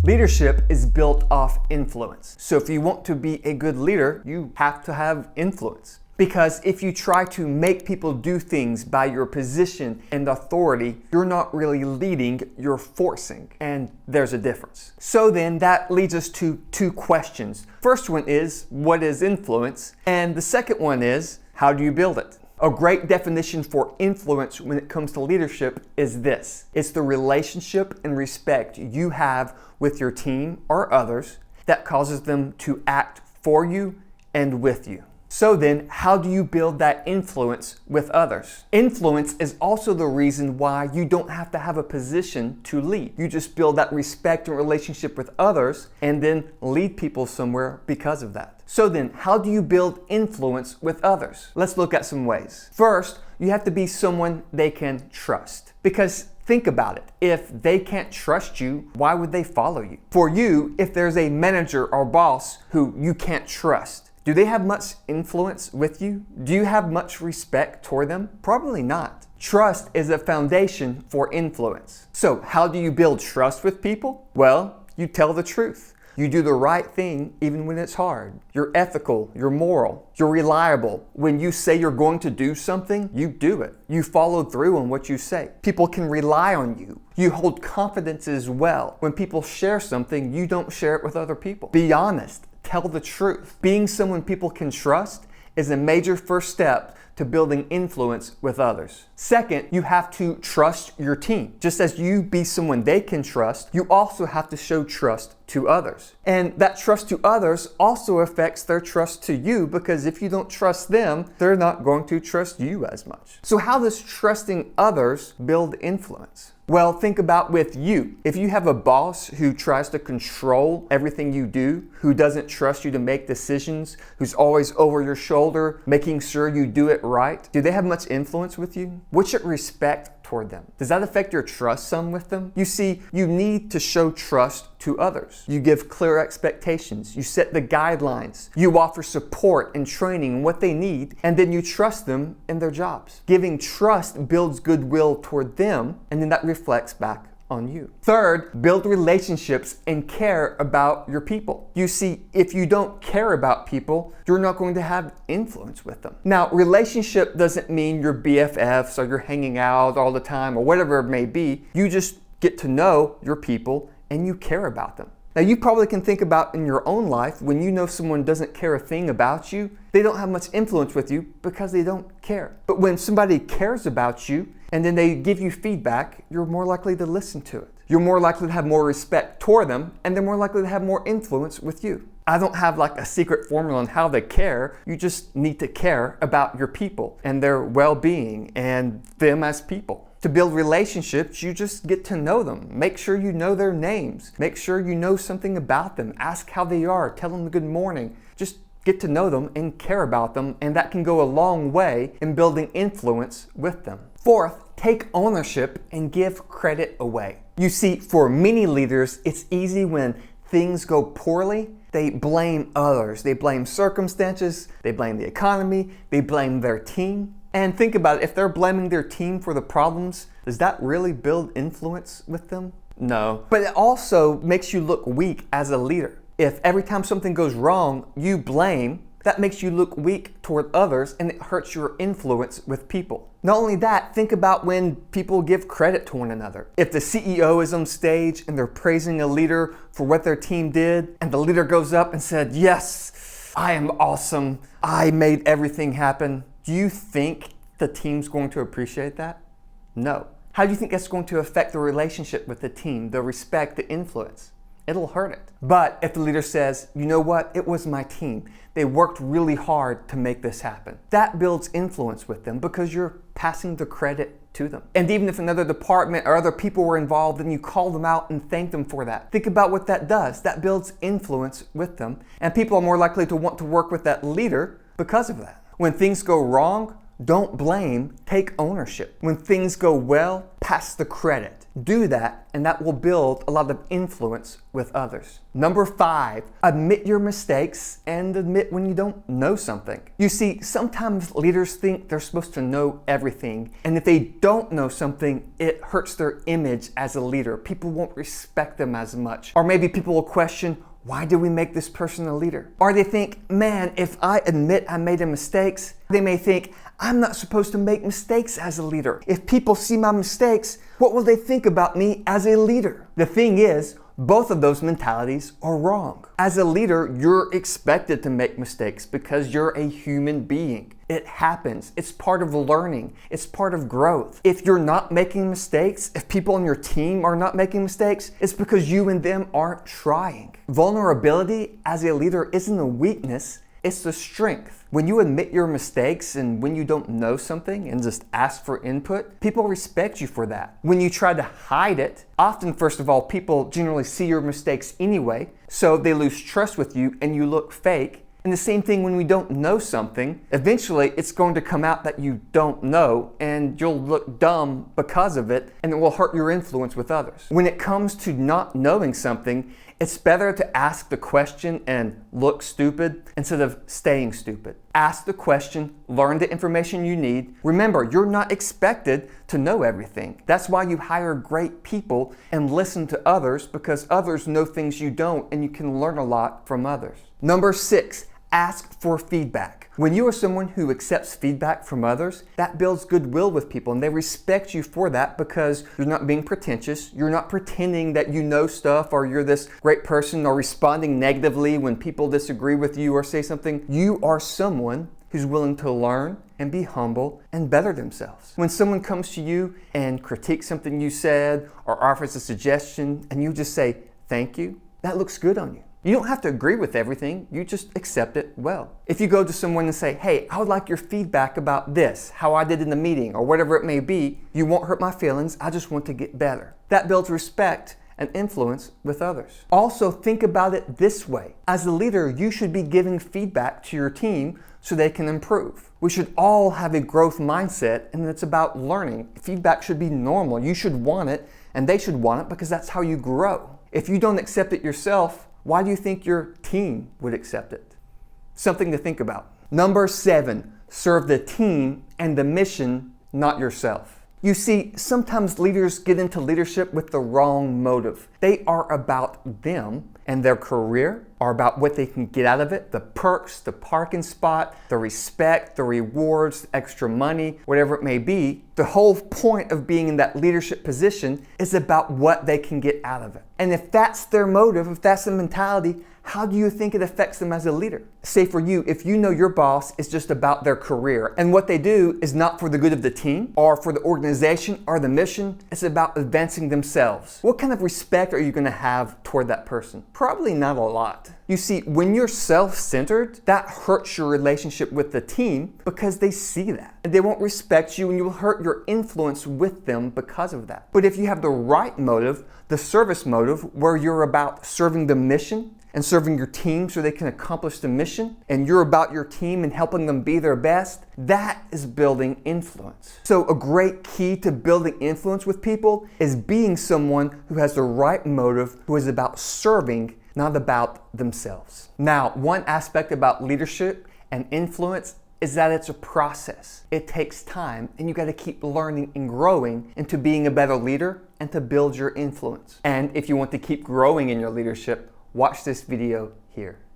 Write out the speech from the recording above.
Leadership is built off influence. So if you want to be a good leader, you have to have influence. Because if you try to make people do things by your position and authority, you're not really leading, you're forcing. And there's a difference. So then that leads us to two questions. First one is, what is influence? And the second one is, how do you build it? A great definition for influence when it comes to leadership is this. It's the relationship and respect you have with your team or others that causes them to act for you and with you. So then, how do you build that influence with others? Influence is also the reason why you don't have to have a position to lead. You just build that respect and relationship with others and then lead people somewhere because of that. So then, how do you build influence with others? Let's look at some ways. First, you have to be someone they can trust. Because think about it. If they can't trust you, why would they follow you? For you, if there's a manager or boss who you can't trust, do they have much influence with you? Do you have much respect toward them? Probably not. Trust is a foundation for influence. So how do you build trust with people? Well, you tell the truth. You do the right thing even when it's hard. You're ethical, you're moral, you're reliable. When you say you're going to do something, you do it. You follow through on what you say. People can rely on you. You hold confidence as well. When people share something, you don't share it with other people. Be honest. Tell the truth. Being someone people can trust is a major first step to building influence with others. Second, you have to trust your team. Just as you be someone they can trust, you also have to show trust to others. And that trust to others also affects their trust to you, because if you don't trust them, they're not going to trust you as much. So how does trusting others build influence? Well, think about with you. If you have a boss who tries to control everything you do, who doesn't trust you to make decisions, who's always over your shoulder, making sure you do it right, do they have much influence with you? What's your respect toward them? Does that affect your trust some with them? You see, you need to show trust to others. You give clear expectations. You set the guidelines. You offer support and training and what they need, and then you trust them in their jobs. Giving trust builds goodwill toward them, and then that reflects back on you. Third, build relationships and care about your people. You see, if you don't care about people, you're not going to have influence with them. Now, relationship doesn't mean you're BFFs or you're hanging out all the time or whatever it may be. You just get to know your people and you care about them. Now, you probably can think about in your own life when you know someone doesn't care a thing about you, they don't have much influence with you because they don't care. But when somebody cares about you and then they give you feedback, you're more likely to listen to it. You're more likely to have more respect toward them, and they're more likely to have more influence with you. I don't have like a secret formula on how they care. You just need to care about your people and their well-being and them as people. To build relationships, you just get to know them. Make sure you know their names. Make sure you know something about them. Ask how they are. Tell them good morning. Just get to know them and care about them, and that can go a long way in building influence with them. Fourth, take ownership and give credit away. You see, for many leaders, it's easy when things go poorly, they blame others. They blame circumstances, they blame the economy, they blame their team. And think about it, if they're blaming their team for the problems, does that really build influence with them? No. But it also makes you look weak as a leader. If every time something goes wrong, you blame, that makes you look weak toward others and it hurts your influence with people. Not only that, think about when people give credit to one another. If the CEO is on stage and they're praising a leader for what their team did, and the leader goes up and said, "Yes, I am awesome. I made everything happen." Do you think the team's going to appreciate that? No. How do you think that's going to affect the relationship with the team, the respect, the influence? It'll hurt it. But if the leader says, "You know what? It was my team. They worked really hard to make this happen," that builds influence with them because you're passing the credit to them. And even if another department or other people were involved, then you call them out and thank them for that. Think about what that does. That builds influence with them. And people are more likely to want to work with that leader because of that. When things go wrong, Don't blame, take ownership. When things go well, pass the credit. Do that, and that will build a lot of influence with others. Number 5, admit your mistakes and admit when you don't know something. You see, sometimes leaders think they're supposed to know everything, and if they don't know something, it hurts their image as a leader. People won't respect them as much. Or maybe people will question, why did we make this person a leader? Or they think, man, if I admit I made mistakes, they may think, I'm not supposed to make mistakes as a leader. If people see my mistakes, what will they think about me as a leader? The thing is, both of those mentalities are wrong. As a leader, you're expected to make mistakes because you're a human being. It happens. It's part of learning. It's part of growth. If you're not making mistakes, if people on your team are not making mistakes, it's because you and them aren't trying. Vulnerability as a leader isn't a weakness, it's the strength. When you admit your mistakes and when you don't know something and just ask for input, people respect you for that. When you try to hide it, often, first of all, people generally see your mistakes anyway, so they lose trust with you and you look fake. And the same thing when we don't know something, eventually it's going to come out that you don't know and you'll look dumb because of it and it will hurt your influence with others. When it comes to not knowing something, it's better to ask the question and look stupid instead of staying stupid. Ask the question, learn the information you need. Remember, you're not expected to know everything. That's why you hire great people and listen to others, because others know things you don't and you can learn a lot from others. Number 6, ask for feedback. When you are someone who accepts feedback from others, that builds goodwill with people and they respect you for that because you're not being pretentious, you're not pretending that you know stuff or you're this great person or responding negatively when people disagree with you or say something. You are someone who's willing to learn and be humble and better themselves. When someone comes to you and critiques something you said or offers a suggestion and you just say, thank you, that looks good on you. You don't have to agree with everything, you just accept it well. If you go to someone and say, hey, I would like your feedback about this, how I did in the meeting, or whatever it may be, you won't hurt my feelings, I just want to get better. That builds respect and influence with others. Also, think about it this way. As a leader, you should be giving feedback to your team so they can improve. We should all have a growth mindset, and it's about learning. Feedback should be normal. You should want it, and they should want it because that's how you grow. If you don't accept it yourself, why do you think your team would accept it? Something to think about. Number 7, serve the team and the mission, not yourself. You see, sometimes leaders get into leadership with the wrong motive. They are about them and their career, or about what they can get out of it, the perks, the parking spot, the respect, the rewards, the extra money, whatever it may be. The whole point of being in that leadership position is about what they can get out of it. And if that's their motive, if that's the mentality, how do you think it affects them as a leader? Say for you, if you know your boss is just about their career and what they do is not for the good of the team or for the organization or the mission, it's about advancing themselves. What kind of respect are you going to have toward that person? Probably not a lot. You see, when you're self-centered, that hurts your relationship with the team because they see that. And they won't respect you and you will hurt your influence with them because of that. But if you have the right motive, the service motive, where you're about serving the mission and serving your team so they can accomplish the mission, and you're about your team and helping them be their best, that is building influence. So a great key to building influence with people is being someone who has the right motive, who is about serving, not about themselves. Now, one aspect about leadership and influence is that it's a process. It takes time, and you got to keep learning and growing into being a better leader and to build your influence. And if you want to keep growing in your leadership, watch this video here.